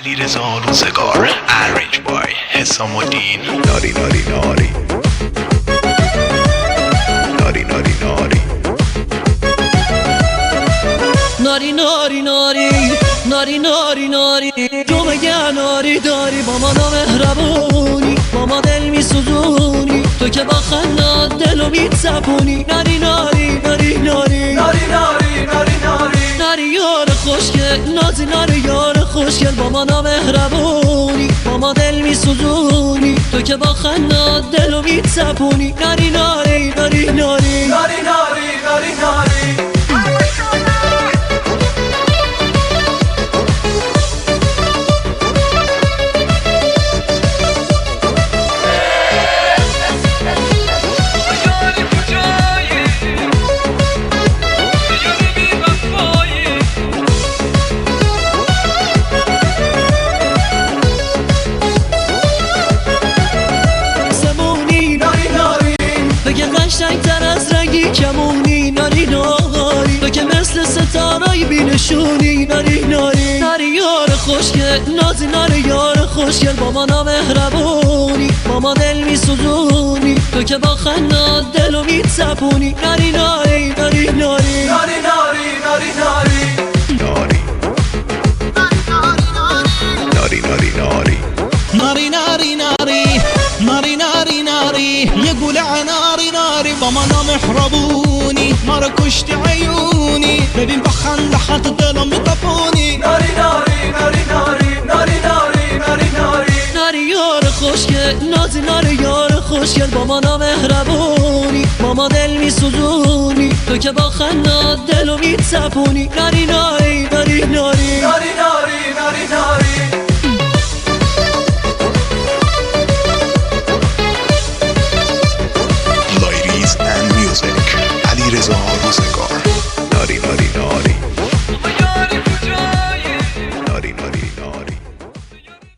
علیرضا روزگار ارنج بای حسام الدین ناری ناری ناری ناری ناری ناری ناری ناری ناری ناری ناری ناری تو مگه ناری داری با ما نامهربونی با ما دل میسوزونی تو که با خندات دلو میتسپونی ناری ناری ناری ناری ناری ناری ناری ناری ناری یار خوشگل نازی ناری یار خوشگل با ما نامهربونی با ما دل میسوزونی تو که با خندات دلو میتسپونی ناری ناری ناری ناری ناری ناری ناری ناری قشنگ‌تر از رنگی کمونی ناری ناری تو که مثل ستاره‌ای بینشونی ناری ناری ناری یار خوشگل نازی ناری یار خوشگل با ما نامهربونی با ما دل میسوزونی تو که با خندات دلو میتسپونی ناری ناری ناری ناری ناری ناری ناری ناری ناری ناری ناری ناری ناری ناری ناری ناری ناری يقول ناري ناري بما محربوني نار كشت عيوني ببين بخن لحد دلم بطفوني ناری ناری ناری ناری ناری ناری ناری ناری ناری یار خوشگل نازی ناری یار خوشگل با ما نامهربونی با ما دل میسوزونی تو که با خندات دلو میتسپونی ناری ناری ناری ناری ناری ناری ناری ناری